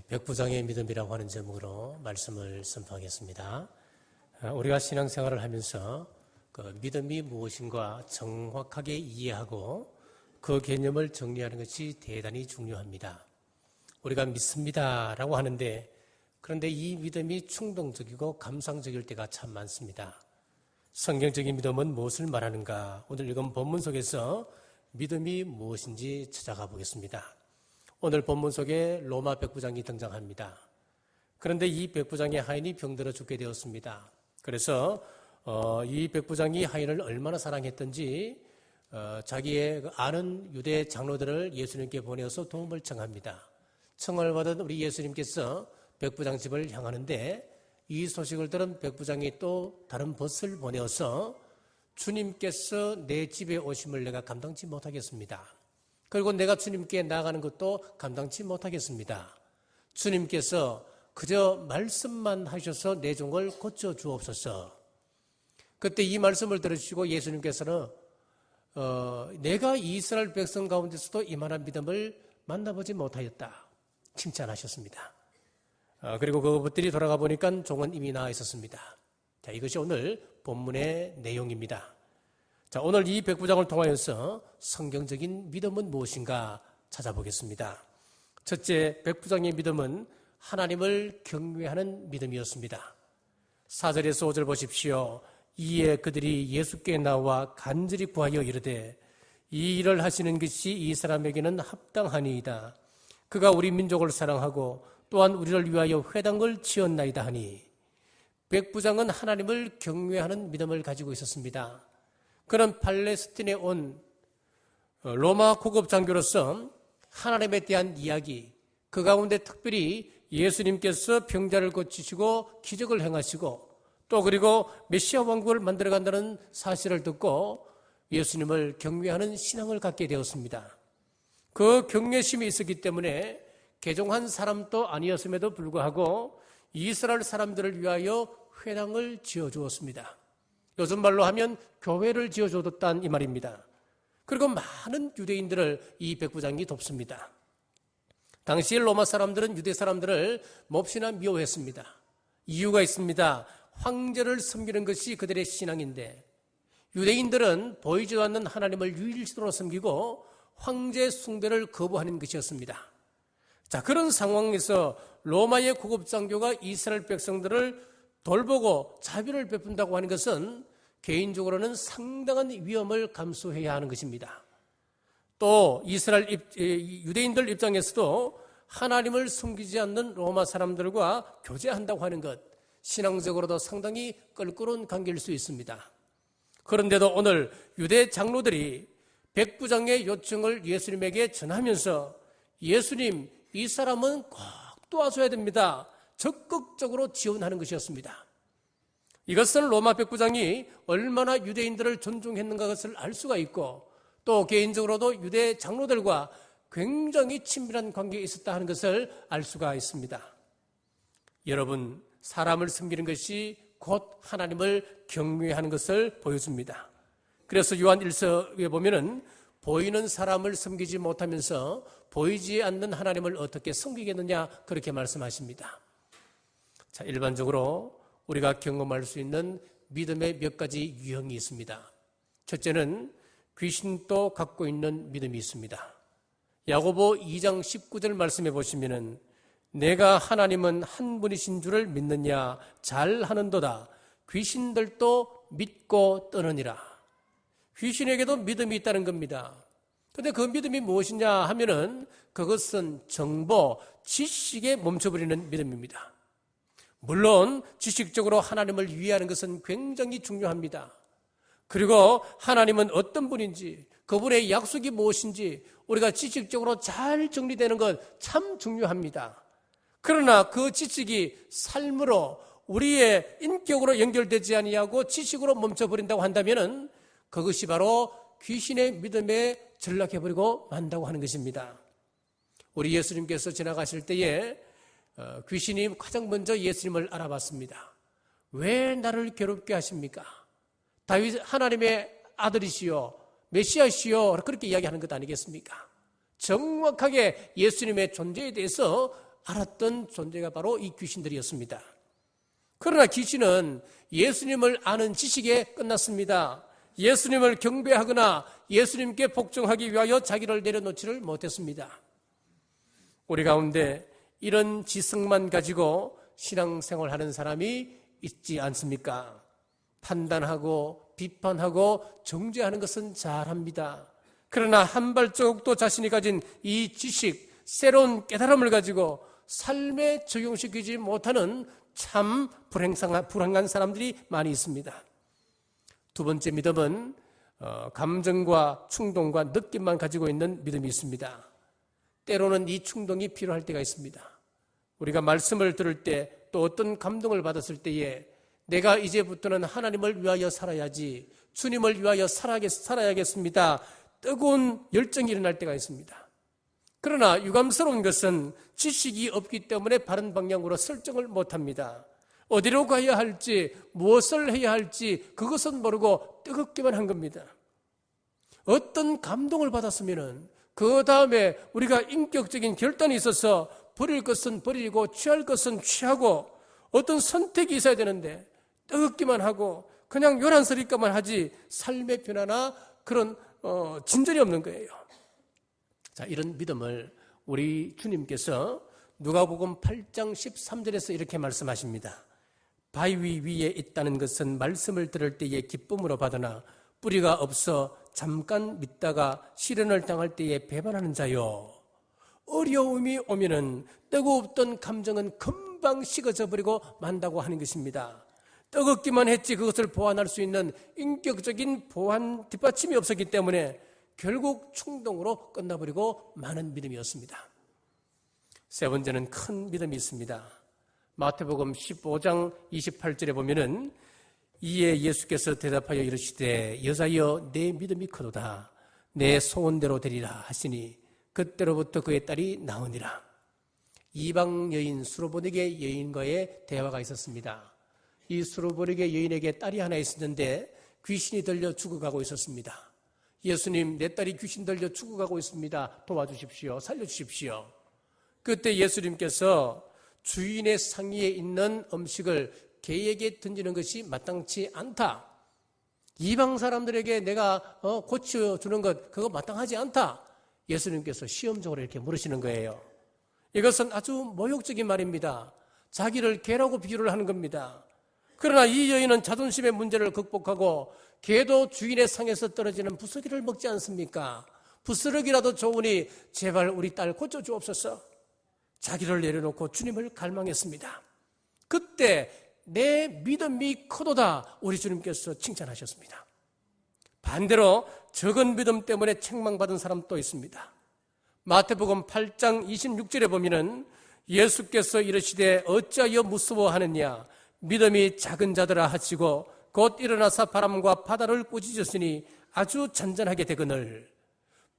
백부장의 믿음이라고 하는 제목으로 말씀을 선포하겠습니다. 우리가 신앙생활을 하면서 그 믿음이 무엇인가 정확하게 이해하고 그 개념을 정리하는 것이 대단히 중요합니다. 우리가 믿습니다라고 하는데 그런데 이 믿음이 충동적이고 감상적일 때가 참 많습니다. 성경적인 믿음은 무엇을 말하는가? 오늘 읽은 본문 속에서 믿음이 무엇인지 찾아가 보겠습니다. 오늘 본문 속에 로마 백부장이 등장합니다. 그런데 이 백부장의 하인이 병들어 죽게 되었습니다. 그래서 이 백부장이 하인을 얼마나 사랑했던지 자기의 아는 유대 장로들을 예수님께 보내어서 도움을 청합니다. 청을 받은 우리 예수님께서 백부장 집을 향하는데 이 소식을 들은 백부장이 또 다른 벗을 보내어서 주님께서 내 집에 오심을 내가 감당치 못하겠습니다. 그리고 내가 주님께 나아가는 것도 감당치 못하겠습니다. 주님께서 그저 말씀만 하셔서 내 종을 고쳐 주옵소서. 그때 이 말씀을 들으시고 예수님께서는 내가 이스라엘 백성 가운데서도 이만한 믿음을 만나보지 못하였다. 칭찬하셨습니다. 그리고 그 벗들이 돌아가 보니까 종은 이미 나아 있었습니다. 자, 이것이 오늘 본문의 내용입니다. 자, 오늘 이 백부장을 통하여서 성경적인 믿음은 무엇인가 찾아보겠습니다. 첫째, 백부장의 믿음은 하나님을 경외하는 믿음이었습니다. 4절에서 5절 보십시오. 이에 그들이 예수께 나와 간절히 구하여 이르되 이 일을 하시는 것이 이 사람에게는 합당하니이다. 그가 우리 민족을 사랑하고 또한 우리를 위하여 회당을 지었나이다 하니, 백부장은 하나님을 경외하는 믿음을 가지고 있었습니다. 그는 팔레스틴에 온 로마 고급 장교로서 하나님에 대한 이야기, 그 가운데 특별히 예수님께서 병자를 고치시고 기적을 행하시고 또 그리고 메시아 왕국을 만들어간다는 사실을 듣고 예수님을 경외하는 신앙을 갖게 되었습니다. 그 경외심이 있었기 때문에 개종한 사람도 아니었음에도 불구하고 이스라엘 사람들을 위하여 회당을 지어주었습니다. 요즘 말로 하면 교회를 지어줬다는 이 말입니다. 그리고 많은 유대인들을 이 백부장이 돕습니다. 당시 로마 사람들은 유대 사람들을 몹시나 미워했습니다. 이유가 있습니다. 황제를 섬기는 것이 그들의 신앙인데 유대인들은 보이지도 않는 하나님을 유일신으로 섬기고 황제 숭배를 거부하는 것이었습니다. 자, 그런 상황에서 로마의 고급 장교가 이스라엘 백성들을 돌보고 자비를 베푼다고 하는 것은 개인적으로는 상당한 위험을 감수해야 하는 것입니다. 또 이스라엘 유대인들 입장에서도 하나님을 섬기지 않는 로마 사람들과 교제한다고 하는 것, 신앙적으로도 상당히 껄끄러운 관계일 수 있습니다. 그런데도 오늘 유대 장로들이 백부장의 요청을 예수님에게 전하면서 예수님, 이 사람은 꼭 도와줘야 됩니다. 적극적으로 지원하는 것이었습니다. 이것은 로마 백부장이 얼마나 유대인들을 존중했는가 것을 알 수가 있고 또 개인적으로도 유대 장로들과 굉장히 친밀한 관계에 있었다 하는 것을 알 수가 있습니다. 여러분, 사람을 섬기는 것이 곧 하나님을 경외하는 것을 보여줍니다. 그래서 요한 1서에 보면은 보이는 사람을 섬기지 못하면서 보이지 않는 하나님을 어떻게 섬기겠느냐 그렇게 말씀하십니다. 자, 일반적으로 우리가 경험할 수 있는 믿음의 몇 가지 유형이 있습니다. 첫째는 귀신도 갖고 있는 믿음이 있습니다. 야고보 2장 19절 말씀해 보시면은 내가 하나님은 한 분이신 줄을 믿느냐 잘하는도다. 귀신들도 믿고 떠느니라. 귀신에게도 믿음이 있다는 겁니다. 그런데 그 믿음이 무엇이냐 하면은 그것은 정보, 지식에 멈춰버리는 믿음입니다. 물론 지식적으로 하나님을 이해하는 것은 굉장히 중요합니다. 그리고 하나님은 어떤 분인지, 그분의 약속이 무엇인지 우리가 지식적으로 잘 정리되는 것 참 중요합니다. 그러나 그 지식이 삶으로 우리의 인격으로 연결되지 아니하고 지식으로 멈춰버린다고 한다면 그것이 바로 귀신의 믿음에 전락해버리고 만다고 하는 것입니다. 우리 예수님께서 지나가실 때에 귀신이 가장 먼저 예수님을 알아봤습니다. 왜 나를 괴롭게 하십니까? 다윗 하나님의 아들이시요 메시아시요 그렇게 이야기하는 것 아니겠습니까? 정확하게 예수님의 존재에 대해서 알았던 존재가 바로 이 귀신들이었습니다. 그러나 귀신은 예수님을 아는 지식에 끝났습니다. 예수님을 경배하거나 예수님께 복종하기 위하여 자기를 내려놓지를 못했습니다. 우리 가운데 이런 지성만 가지고 신앙생활하는 사람이 있지 않습니까? 판단하고 비판하고 정죄하는 것은 잘합니다. 그러나 한 발자국도 자신이 가진 이 지식, 새로운 깨달음을 가지고 삶에 적용시키지 못하는 참 불행한 사람들이 많이 있습니다. 두 번째 믿음은 감정과 충동과 느낌만 가지고 있는 믿음이 있습니다. 때로는 이 충동이 필요할 때가 있습니다. 우리가 말씀을 들을 때 또 어떤 감동을 받았을 때에 내가 이제부터는 하나님을 위하여 살아야지, 주님을 위하여 살아야겠습니다. 뜨거운 열정이 일어날 때가 있습니다. 그러나 유감스러운 것은 지식이 없기 때문에 바른 방향으로 설정을 못합니다. 어디로 가야 할지, 무엇을 해야 할지 그것은 모르고 뜨겁기만 한 겁니다. 어떤 감동을 받았으면 그 다음에 우리가 인격적인 결단이 있어서 버릴 것은 버리고 취할 것은 취하고 어떤 선택이 있어야 되는데 뜨겁기만 하고 그냥 요란스럽기만 하지 삶의 변화나 그런 진전이 없는 거예요. 자, 이런 믿음을 우리 주님께서 누가복음 8장 13절에서 이렇게 말씀하십니다. 바위 위에 있다는 것은 말씀을 들을 때에 기쁨으로 받으나 뿌리가 없어 잠깐 믿다가 시련을 당할 때에 배반하는 자요. 어려움이 오면은 뜨거웠던 감정은 금방 식어져 버리고 만다고 하는 것입니다. 뜨겁기만 했지 그것을 보완할 수 있는 인격적인 보완 뒷받침이 없었기 때문에 결국 충동으로 끝나버리고 많은 믿음이었습니다. 세 번째는 큰 믿음이 있습니다. 마태복음 15장 28절에 보면은 이에 예수께서 대답하여 이르시되 여자여 내 믿음이 크도다 내 소원대로 되리라 하시니 그때로부터 그의 딸이 나으니라. 이방 여인 수로보니게 여인과의 대화가 있었습니다. 이 수로보니게 여인에게 딸이 하나 있었는데 귀신이 들려 죽어가고 있었습니다. 예수님, 내 딸이 귀신 들려 죽어가고 있습니다. 도와주십시오. 살려주십시오. 그때 예수님께서 주인의 상의에 있는 음식을 개에게 던지는 것이 마땅치 않다. 이방 사람들에게 내가 고쳐주는 것 그거 마땅하지 않다. 예수님께서 시험적으로 이렇게 물으시는 거예요. 이것은 아주 모욕적인 말입니다. 자기를 개라고 비유를 하는 겁니다. 그러나 이 여인은 자존심의 문제를 극복하고 개도 주인의 상에서 떨어지는 부스러기를 먹지 않습니까? 부스러기라도 좋으니 제발 우리 딸 고쳐주옵소서. 자기를 내려놓고 주님을 갈망했습니다. 그때 내 믿음이 크도다 우리 주님께서 칭찬하셨습니다. 반대로 적은 믿음 때문에 책망받은 사람 또 있습니다. 마태복음 8장 26절에 보면은 예수께서 이르시되 어찌하여 무서워하느냐 믿음이 작은 자들아 하시고 곧 일어나서 바람과 바다를 꾸짖으시니 아주 잔잔하게 되거늘.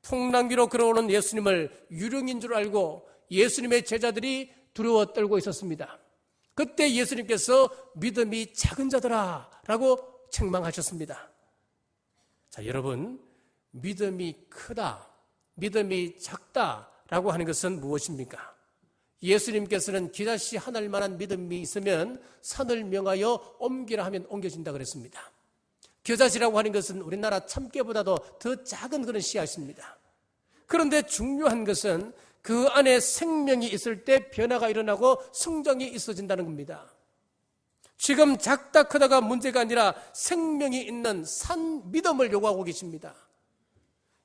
풍랑기로 걸어오는 예수님을 유령인 줄 알고 예수님의 제자들이 두려워 떨고 있었습니다. 그때 예수님께서 믿음이 작은 자들아 라고 책망하셨습니다. 자, 여러분, 믿음이 크다, 믿음이 작다라고 하는 것은 무엇입니까? 예수님께서는 기다시 하늘 만한 믿음이 있으면 산을 명하여 옮기라 하면 옮겨진다 그랬습니다. 겨자씨라고 하는 것은 우리나라 참깨보다도 더 작은 그런 씨앗입니다. 그런데 중요한 것은 그 안에 생명이 있을 때 변화가 일어나고 성장이 있어진다는 겁니다. 지금 작다 크다가 문제가 아니라 생명이 있는 산 믿음을 요구하고 계십니다.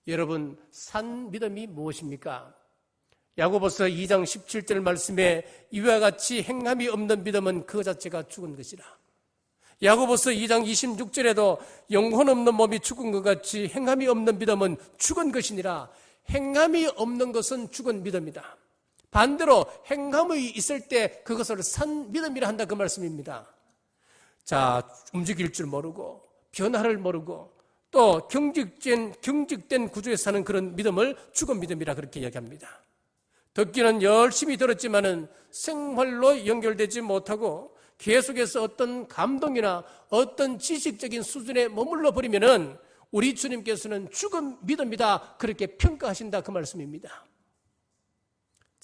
여러분, 산 믿음이 무엇입니까? 야고보서 2장 17절 말씀에 이와 같이 행함이 없는 믿음은 그 자체가 죽은 것이라. 야고보서 2장 26절에도 영혼 없는 몸이 죽은 것 같이 행함이 없는 믿음은 죽은 것이니라. 행함이 없는 것은 죽은 믿음이다. 반대로 행함이 있을 때 그것을 산 믿음이라 한다 그 말씀입니다. 자, 움직일 줄 모르고 변화를 모르고 또 경직된 구조에 사는 그런 믿음을 죽은 믿음이라 그렇게 이야기합니다. 듣기는 열심히 들었지만은 생활로 연결되지 못하고 계속해서 어떤 감동이나 어떤 지식적인 수준에 머물러 버리면은 우리 주님께서는 죽은 믿음이다 그렇게 평가하신다 그 말씀입니다.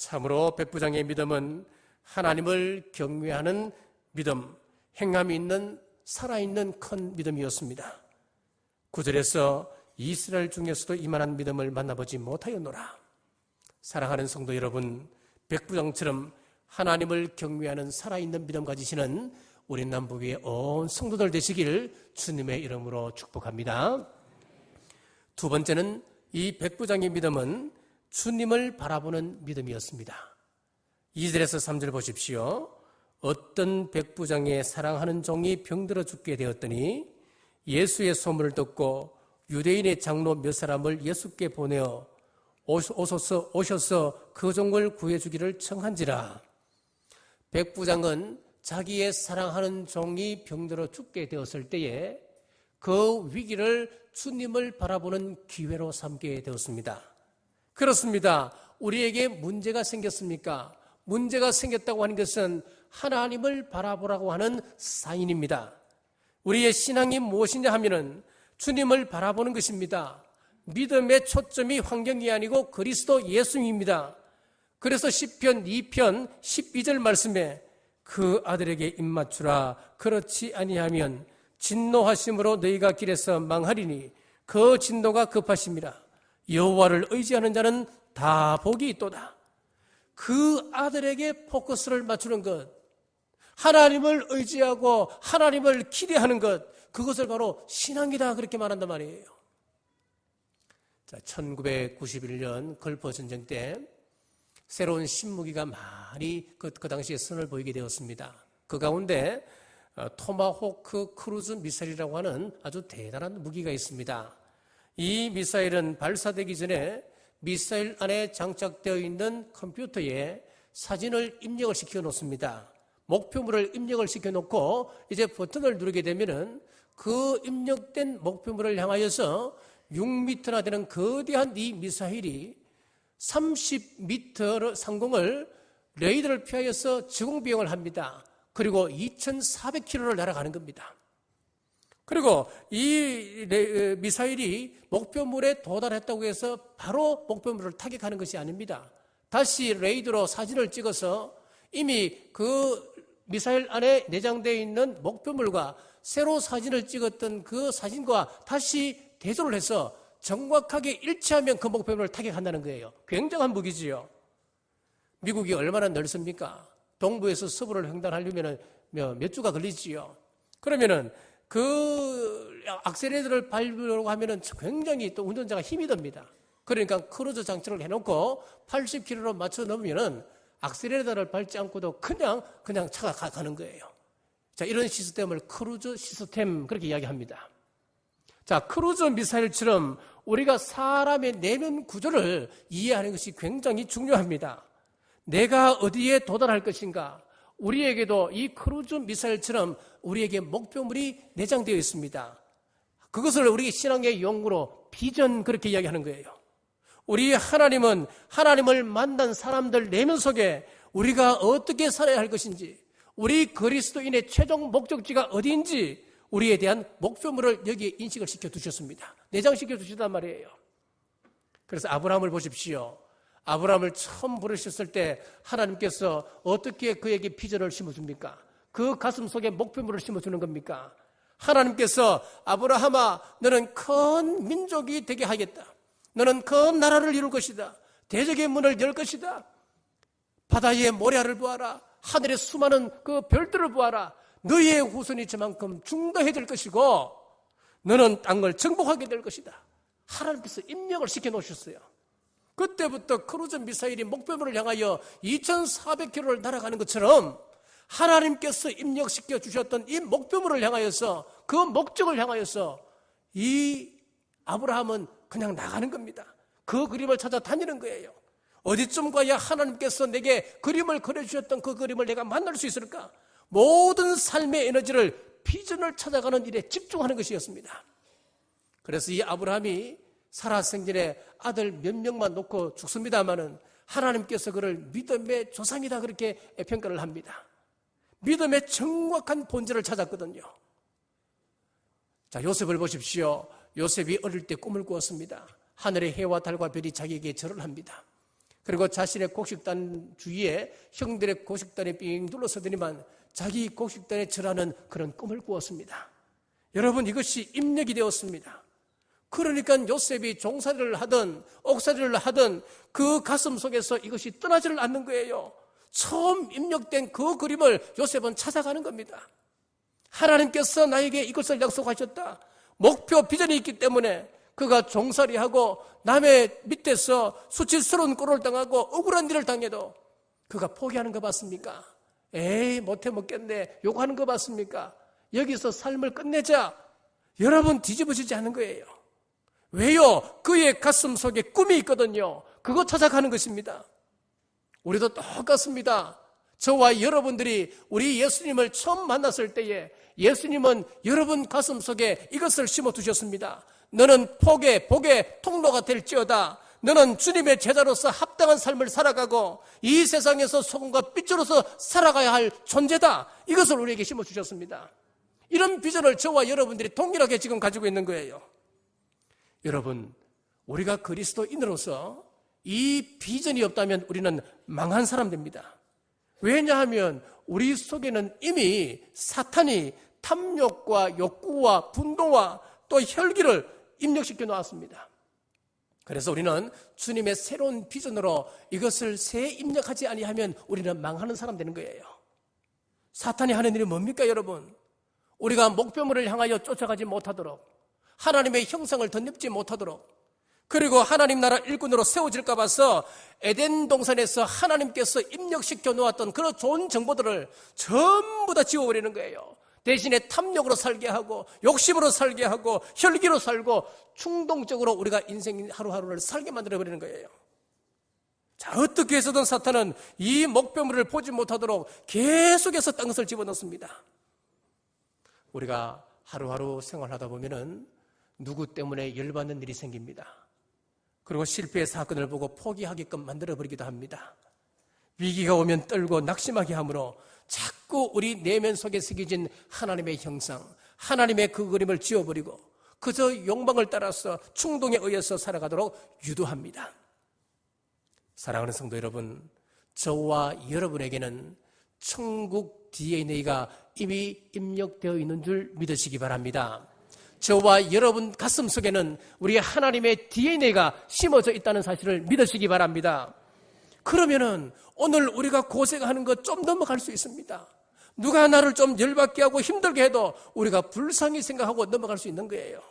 참으로 백부장의 믿음은 하나님을 경외하는 믿음, 행함이 있는 살아있는 큰 믿음이었습니다. 9절에서 이스라엘 중에서도 이만한 믿음을 만나보지 못하였노라. 사랑하는 성도 여러분, 백부장처럼 하나님을 경외하는 살아있는 믿음 가지시는 우리 남북의 온 성도들 되시길 주님의 이름으로 축복합니다. 두 번째는 이 백부장의 믿음은 주님을 바라보는 믿음이었습니다. 2절에서 3절 보십시오. 어떤 백부장의 사랑하는 종이 병들어 죽게 되었더니 예수의 소문을 듣고 유대인의 장로 몇 사람을 예수께 보내어 오셔서 그 종을 구해주기를 청한지라. 백부장은 자기의 사랑하는 종이 병들어 죽게 되었을 때에 그 위기를 주님을 바라보는 기회로 삼게 되었습니다. 그렇습니다. 우리에게 문제가 생겼습니까? 문제가 생겼다고 하는 것은 하나님을 바라보라고 하는 사인입니다. 우리의 신앙이 무엇이냐 하면은 주님을 바라보는 것입니다. 믿음의 초점이 환경이 아니고 그리스도 예수님입니다. 그래서 시편 2편 12절 말씀에 그 아들에게 입맞추라. 그렇지 아니하면 진노하심으로 너희가 길에서 망하리니 그 진노가 급하심이라. 여호와를 의지하는 자는 다 복이 있도다. 그 아들에게 포커스를 맞추는 것, 하나님을 의지하고 하나님을 기대하는 것, 그것을 바로 신앙이다 그렇게 말한단 말이에요. 자, 1991년 걸프 전쟁 때 새로운 신무기가 많이 그 당시에 선을 보이게 되었습니다. 그 가운데 토마호크 크루즈 미사일이라고 하는 아주 대단한 무기가 있습니다. 이 미사일은 발사되기 전에 미사일 안에 장착되어 있는 컴퓨터에 사진을 입력을 시켜 놓습니다. 목표물을 입력을 시켜 놓고 이제 버튼을 누르게 되면은 그 입력된 목표물을 향하여서 6m나 되는 거대한 이 미사일이 30m 상공을 레이더를 피하여서 지공비행을 합니다. 그리고 2,400km를 날아가는 겁니다. 그리고 이 미사일이 목표물에 도달했다고 해서 바로 목표물을 타격하는 것이 아닙니다. 다시 레이더로 사진을 찍어서 이미 그 미사일 안에 내장되어 있는 목표물과 새로 사진을 찍었던 그 사진과 다시 대조를 해서 정확하게 일치하면 그 목표물을 타격한다는 거예요. 굉장한 무기지요. 미국이 얼마나 넓습니까? 동부에서 서부를 횡단하려면 몇 주가 걸리지요. 그러면은 그 악셀레이터를 밟으려고 하면은 굉장히 또 운전자가 힘이 듭니다. 그러니까 크루즈 장치를 해놓고 80km로 맞춰 놓으면은 악셀레이터를 밟지 않고도 그냥 차가 가는 거예요. 자, 이런 시스템을 크루즈 시스템 그렇게 이야기합니다. 자, 크루즈 미사일처럼 우리가 사람의 내면 구조를 이해하는 것이 굉장히 중요합니다. 내가 어디에 도달할 것인가? 우리에게도 이 크루즈 미사일처럼 우리에게 목표물이 내장되어 있습니다. 그것을 우리 신앙의 용어로 비전 그렇게 이야기하는 거예요. 우리 하나님은 하나님을 만난 사람들 내면 속에 우리가 어떻게 살아야 할 것인지, 우리 그리스도인의 최종 목적지가 어디인지 우리에 대한 목표물을 여기에 인식을 시켜두셨습니다. 내장시켜 두셨단 말이에요. 그래서 아브라함을 보십시오. 아브라함을 처음 부르셨을 때 하나님께서 어떻게 그에게 비전을 심어줍니까? 그 가슴 속에 목표물을 심어주는 겁니까? 하나님께서 아브라함아, 너는 큰 민족이 되게 하겠다. 너는 큰 나라를 이룰 것이다. 대적의 문을 열 것이다. 바다의 모래알을 보아라. 하늘의 수많은 그 별들을 보아라. 너희의 후손이 저만큼 중대해질 것이고 너는 땅을 정복하게 될 것이다. 하나님께서 입력을 시켜놓으셨어요. 그때부터 크루즈 미사일이 목표물을 향하여 2,400km를 날아가는 것처럼 하나님께서 입력시켜 주셨던 이 목표물을 향하여서, 그 목적을 향하여서 이 아브라함은 그냥 나가는 겁니다. 그 그림을 찾아 다니는 거예요. 어디쯤 가야 하나님께서 내게 그림을 그려주셨던 그 그림을 내가 만날 수 있을까? 모든 삶의 에너지를, 비전을 찾아가는 일에 집중하는 것이었습니다. 그래서 이 아브라함이 살아생전에 아들 몇 명만 놓고 죽습니다마는 하나님께서 그를 믿음의 조상이다 그렇게 평가를 합니다. 믿음의 정확한 본질을 찾았거든요. 자, 요셉을 보십시오. 요셉이 어릴 때 꿈을 꾸었습니다. 하늘의 해와 달과 별이 자기에게 절을 합니다. 그리고 자신의 곡식단 주위에 형들의 곡식단에 삥 둘러서더니만 자기 곡식단에 절하는 그런 꿈을 꾸었습니다. 여러분, 이것이 입력이 되었습니다. 그러니까 요셉이 종살이를 하든 옥살이를 하든 그 가슴 속에서 이것이 떠나지를 않는 거예요. 처음 입력된 그 그림을 요셉은 찾아가는 겁니다. 하나님께서 나에게 이것을 약속하셨다. 목표 비전이 있기 때문에 그가 종살이하고 남의 밑에서 수치스러운 꼴을 당하고 억울한 일을 당해도 그가 포기하는 거 봤습니까? 에이, 못해 먹겠네 욕하는 거 봤습니까? 여기서 삶을 끝내자. 여러분, 뒤집어지지 않은 거예요. 왜요? 그의 가슴 속에 꿈이 있거든요. 그거 찾아가는 것입니다. 우리도 똑같습니다. 저와 여러분들이 우리 예수님을 처음 만났을 때에 예수님은 여러분 가슴 속에 이것을 심어두셨습니다. 너는 복의 통로가 될지어다. 너는 주님의 제자로서 합당한 삶을 살아가고 이 세상에서 소금과 빛으로서 살아가야 할 존재다. 이것을 우리에게 심어주셨습니다. 이런 비전을 저와 여러분들이 동일하게 지금 가지고 있는 거예요. 여러분, 우리가 그리스도인으로서 이 비전이 없다면 우리는 망한 사람 됩니다. 왜냐하면 우리 속에는 이미 사탄이 탐욕과 욕구와 분노와 또 혈기를 입력시켜 놓았습니다. 그래서 우리는 주님의 새로운 비전으로 이것을 새 입력하지 아니하면 우리는 망하는 사람 되는 거예요. 사탄이 하는 일이 뭡니까, 여러분? 우리가 목표물을 향하여 쫓아가지 못하도록, 하나님의 형상을 덧입지 못하도록, 그리고 하나님 나라 일꾼으로 세워질까 봐서 에덴 동산에서 하나님께서 입력시켜 놓았던 그런 좋은 정보들을 전부 다 지워버리는 거예요. 대신에 탐욕으로 살게 하고 욕심으로 살게 하고 혈기로 살고 충동적으로 우리가 인생 하루하루를 살게 만들어버리는 거예요. 자, 어떻게 해서든 사탄은 이 목표물을 보지 못하도록 계속해서 땅것을 집어넣습니다. 우리가 하루하루 생활하다 보면은 누구 때문에 열받는 일이 생깁니다. 그리고 실패의 사건을 보고 포기하게끔 만들어버리기도 합니다. 위기가 오면 떨고 낙심하게 하므로 자꾸 우리 내면 속에 새겨진 하나님의 형상, 하나님의 그 그림을 지워버리고 그저 욕망을 따라서 충동에 의해서 살아가도록 유도합니다. 사랑하는 성도 여러분, 저와 여러분에게는 천국 DNA가 이미 입력되어 있는 줄 믿으시기 바랍니다. 저와 여러분 가슴 속에는 우리 하나님의 DNA가 심어져 있다는 사실을 믿으시기 바랍니다. 그러면은 오늘 우리가 고생하는 것 좀 넘어갈 수 있습니다. 누가 나를 좀 열받게 하고 힘들게 해도 우리가 불쌍히 생각하고 넘어갈 수 있는 거예요.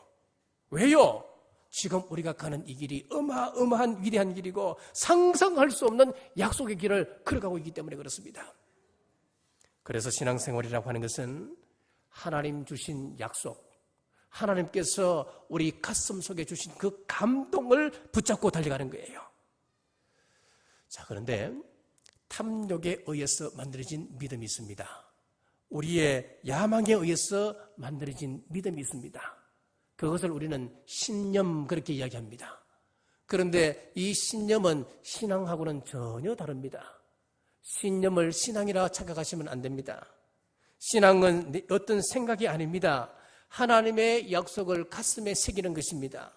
왜요? 지금 우리가 가는 이 길이 어마어마한 위대한 길이고 상상할 수 없는 약속의 길을 걸어가고 있기 때문에 그렇습니다. 그래서 신앙생활이라고 하는 것은 하나님 주신 약속, 하나님께서 우리 가슴 속에 주신 그 감동을 붙잡고 달려가는 거예요. 자, 그런데 탐욕에 의해서 만들어진 믿음이 있습니다. 우리의 야망에 의해서 만들어진 믿음이 있습니다. 그것을 우리는 신념 그렇게 이야기합니다. 그런데 이 신념은 신앙하고는 전혀 다릅니다. 신념을 신앙이라 착각하시면 안 됩니다. 신앙은 어떤 생각이 아닙니다. 하나님의 약속을 가슴에 새기는 것입니다.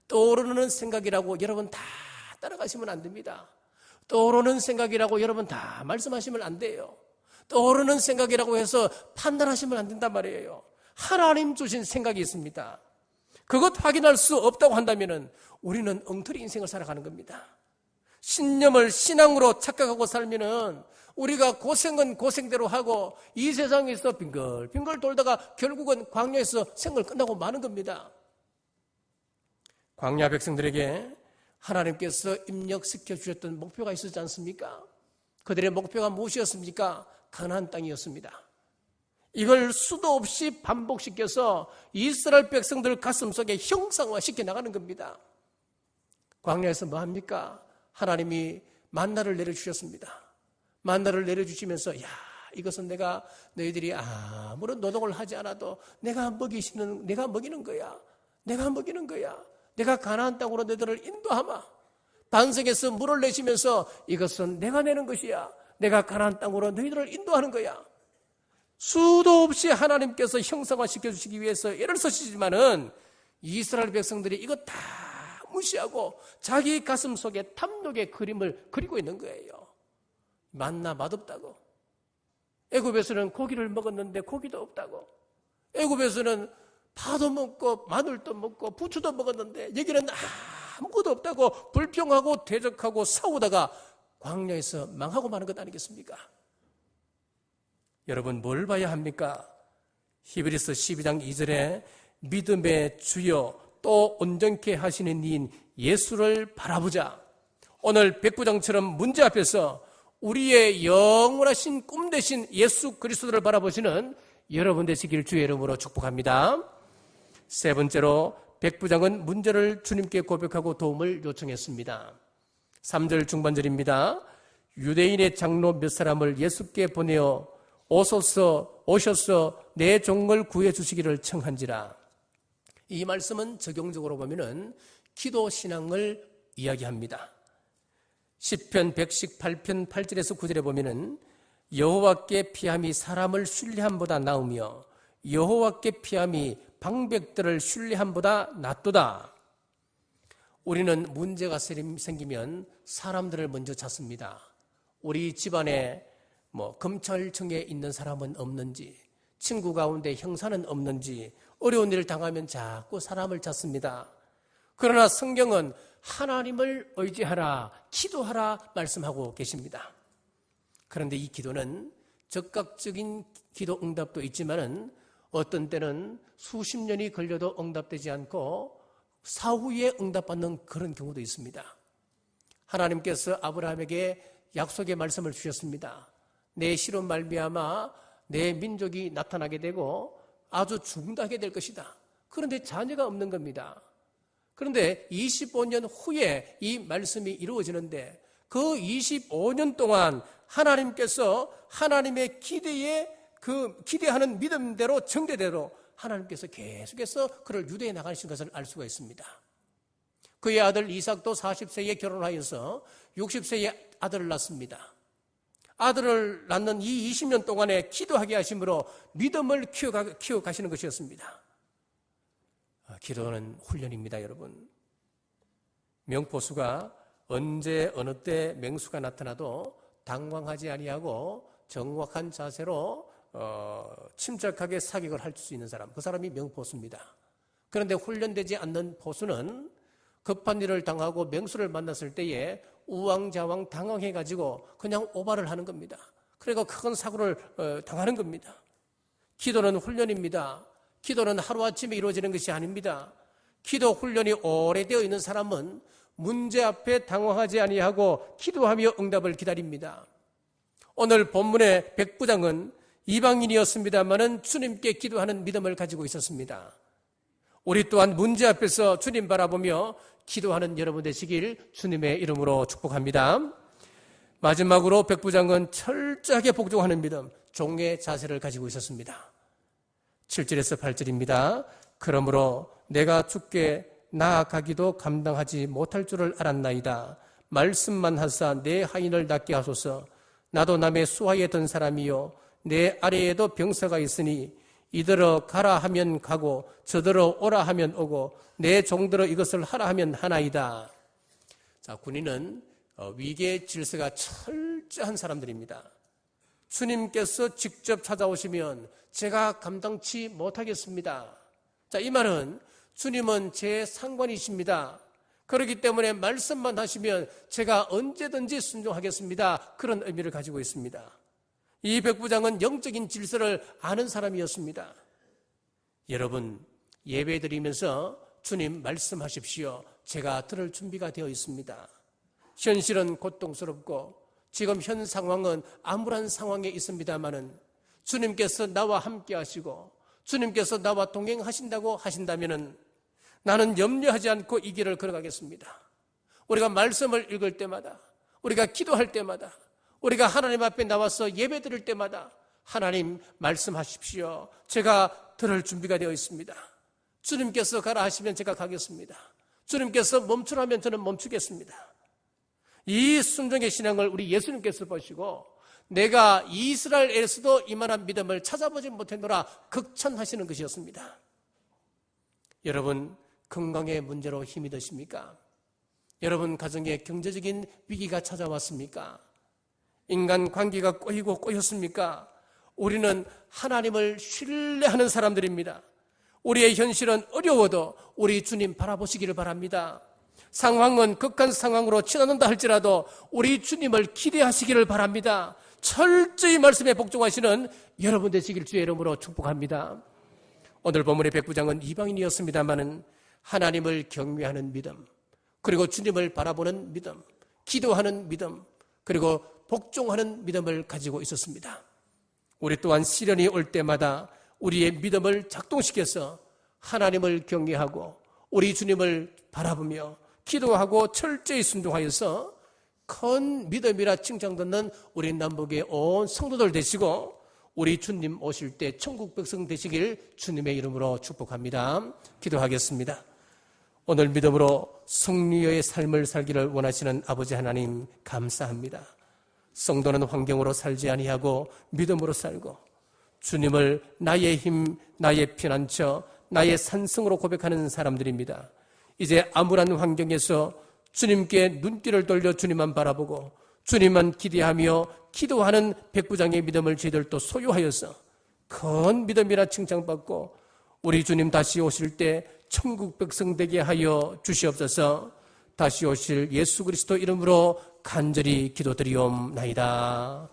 떠오르는 생각이라고 여러분 다 따라가시면 안 됩니다. 떠오르는 생각이라고 여러분 다 말씀하시면 안 돼요. 떠오르는 생각이라고 해서 판단하시면 안 된단 말이에요. 하나님 주신 생각이 있습니다. 그것 확인할 수 없다고 한다면 우리는 엉터리 인생을 살아가는 겁니다. 신념을 신앙으로 착각하고 살면은 우리가 고생은 고생대로 하고 이 세상에서 빙글빙글 돌다가 결국은 광야에서 생을 끝나고 마는 겁니다. 광야 백성들에게 하나님께서 입력시켜 주셨던 목표가 있었지 않습니까? 그들의 목표가 무엇이었습니까? 가나안 땅이었습니다. 이걸 수도 없이 반복시켜서 이스라엘 백성들 가슴속에 형상화시켜 나가는 겁니다. 광야에서 뭐합니까? 하나님이 만나를 내려주셨습니다. 만나를 내려주시면서 이것은 내가 너희들이 아무런 노동을 하지 않아도 내가 먹이는 거야. 내가 먹이는 거야. 내가 가나안 땅으로 너희들을 인도하마. 반석에서 물을 내시면서 이것은 내가 내는 것이야. 내가 가나안 땅으로 너희들을 인도하는 거야. 수도 없이 하나님께서 형상화시켜 주시기 위해서 애를 쓰시지만은 이스라엘 백성들이 이거 다 무시하고 자기 가슴 속에 탐욕의 그림을 그리고 있는 거예요. 만나 맛없다고. 애굽에서는 고기를 먹었는데 고기도 없다고. 애굽에서는 파도 먹고 마늘도 먹고 부추도 먹었는데 여기는 아무것도 없다고 불평하고 대적하고 싸우다가 광야에서 망하고 마는 것 아니겠습니까? 여러분 뭘 봐야 합니까? 히브리서 12장 2절에 믿음의 주여 또 온전케 하시는 이인 예수를 바라보자. 오늘 백부장처럼 문제 앞에서 우리의 영원하신 꿈 대신 예수 그리스도를 바라보시는 여러분 되시길 주의 이름으로 축복합니다. 세 번째로 백부장은 문제를 주님께 고백하고 도움을 요청했습니다. 3절 중반절입니다. 유대인의 장로 몇 사람을 예수께 보내어 오셔서 내 종을 구해 주시기를 청한지라. 이 말씀은 적용적으로 보면은 기도 신앙을 이야기합니다. 시편 118편 8절에서 9절에 보면은 여호와께 피함이 사람을 신뢰함보다 나으며 여호와께 피함이 방백들을 신뢰함보다 낫도다. 우리는 문제가 생기면 사람들을 먼저 찾습니다. 우리 집안에 검찰청에 있는 사람은 없는지, 친구 가운데 형사는 없는지, 어려운 일을 당하면 자꾸 사람을 찾습니다. 그러나 성경은 하나님을 의지하라, 기도하라 말씀하고 계십니다. 그런데 이 기도는 즉각적인 기도 응답도 있지만은 어떤 때는 수십 년이 걸려도 응답되지 않고 사후에 응답받는 그런 경우도 있습니다. 하나님께서 아브라함에게 약속의 말씀을 주셨습니다. 내 씨로 말미암아 내 민족이 나타나게 되고 아주 중대하게 될 것이다. 그런데 자녀가 없는 겁니다. 그런데 25년 후에 이 말씀이 이루어지는데 그 25년 동안 하나님께서 하나님의 기대하는 믿음대로 정대대로 하나님께서 계속해서 그를 유대에 나가신 것을 알 수가 있습니다. 그의 아들 이삭도 40세에 결혼하여서 60세에 아들을 낳습니다. 아들을 낳는 이 20년 동안에 기도하게 하심으로 믿음을 키워가시는 것이었습니다. 기도는 훈련입니다, 여러분. 명포수가 언제 어느 때 맹수가 나타나도 당황하지 아니하고 정확한 자세로 침착하게 사격을 할 수 있는 사람, 그 사람이 명포수입니다. 그런데 훈련되지 않는 포수는 급한 일을 당하고 맹수를 만났을 때에 우왕좌왕 당황해가지고 그냥 오발을 하는 겁니다. 그러니까 큰 사고를 당하는 겁니다. 기도는 훈련입니다. 기도는 하루아침에 이루어지는 것이 아닙니다. 기도 훈련이 오래되어 있는 사람은 문제 앞에 당황하지 아니하고 기도하며 응답을 기다립니다. 오늘 본문의 백부장은 이방인이었습니다마는 주님께 기도하는 믿음을 가지고 있었습니다. 우리 또한 문제 앞에서 주님 바라보며 기도하는 여러분 되시길 주님의 이름으로 축복합니다. 마지막으로 백부장은 철저하게 복종하는 믿음, 종의 자세를 가지고 있었습니다. 7절에서 8절입니다. 그러므로 내가 주께 나아가기도 감당하지 못할 줄을 알았나이다. 말씀만 하사 내 하인을 낫게 하소서. 나도 남의 수하에 든 사람이요 내 아래에도 병사가 있으니 이들어 가라 하면 가고 저들어 오라 하면 오고 내 종들어 이것을 하라 하면 하나이다. 자, 군인은 위계 질서가 철저한 사람들입니다. 주님께서 직접 찾아오시면 제가 감당치 못하겠습니다. 자, 이 말은 주님은 제 상관이십니다. 그렇기 때문에 말씀만 하시면 제가 언제든지 순종하겠습니다. 그런 의미를 가지고 있습니다. 이 백부장은 영적인 질서를 아는 사람이었습니다. 여러분, 예배드리면서 주님 말씀하십시오. 제가 들을 준비가 되어 있습니다. 현실은 고통스럽고 지금 현 상황은 암울한 상황에 있습니다마는 주님께서 나와 함께 하시고 주님께서 나와 동행하신다고 하신다면은 나는 염려하지 않고 이 길을 걸어가겠습니다. 우리가 말씀을 읽을 때마다, 우리가 기도할 때마다, 우리가 하나님 앞에 나와서 예배 드릴 때마다 하나님 말씀하십시오. 제가 들을 준비가 되어 있습니다. 주님께서 가라 하시면 제가 가겠습니다. 주님께서 멈추라면 저는 멈추겠습니다. 이 순종의 신앙을 우리 예수님께서 보시고 내가 이스라엘에서도 이만한 믿음을 찾아보지 못했노라 극찬하시는 것이었습니다. 여러분, 건강의 문제로 힘이 드십니까? 여러분 가정에 경제적인 위기가 찾아왔습니까? 인간 관계가 꼬이고 꼬였습니까? 우리는 하나님을 신뢰하는 사람들입니다. 우리의 현실은 어려워도 우리 주님 바라보시기를 바랍니다. 상황은 극한 상황으로 치닫는다 할지라도 우리 주님을 기대하시기를 바랍니다. 철저히 말씀에 복종하시는 여러분 되시길 주의 이름으로 축복합니다. 오늘 본문의 백부장은 이방인이었습니다마는 하나님을 경외하는 믿음, 그리고 주님을 바라보는 믿음, 기도하는 믿음, 그리고 복종하는 믿음을 가지고 있었습니다. 우리 또한 시련이 올 때마다 우리의 믿음을 작동시켜서 하나님을 경외하고 우리 주님을 바라보며 기도하고 철저히 순종하여서 큰 믿음이라 칭찬받는 우리 남북의 온 성도들 되시고 우리 주님 오실 때 천국 백성 되시길 주님의 이름으로 축복합니다. 기도하겠습니다. 오늘 믿음으로 성리의 삶을 살기를 원하시는 아버지 하나님 감사합니다. 성도는 환경으로 살지 아니하고 믿음으로 살고 주님을 나의 힘, 나의 피난처, 나의 산성으로 고백하는 사람들입니다. 이제 암울한 환경에서 주님께 눈길을 돌려 주님만 바라보고 주님만 기대하며 기도하는 백부장의 믿음을 저희들도 소유하여서 큰 믿음이라 칭찬받고 우리 주님 다시 오실 때 천국 백성 되게 하여 주시옵소서. 다시 오실 예수 그리스도 이름으로 간절히 기도드리옵나이다.